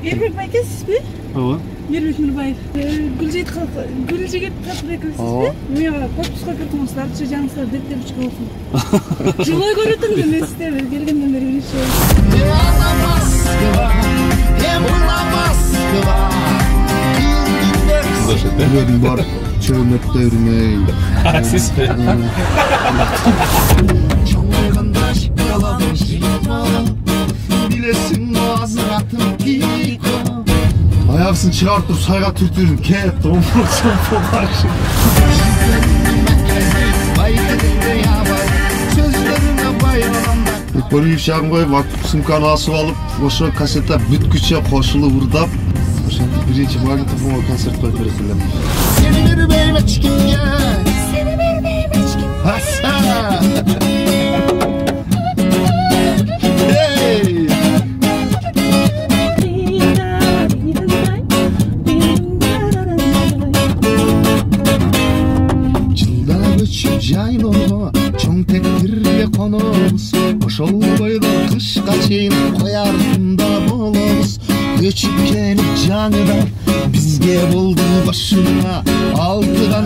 Ермек байкесіз бе? Ооба. Ермек Нұрбаев. Гүлжігіт қатыр екенсіз бе? Меға подписқа кіртіңіздер, жаңсыздар деттеп шыға оқын. Жылой көретін демесіздер, келгенден бері бірінші. Білерім бар, чөмекте үрмей. Сіз бе? Çoğalgandаш баладың жима, білесің азыратым кейко. Аяқсын шығартып сайға түртірін кет, омыр-сомпы қаршы. Байтығыңды ябай, сөздеріңе байлағанда. Көріп шағын қойып, сымканы асып алып, ошо кассетта бүткүче қошылы ұрдап, ошанды бірінші магнитофонға концерт қойып бересілер. Сені бермейм ешкімге, сені бермейм ешкімге. Аса! Жайлоо чоң тектирге конобуз ошол бойдо кышка чейин кой артында болобуз көчүп келип жаңыдан бизге болду башына алтыган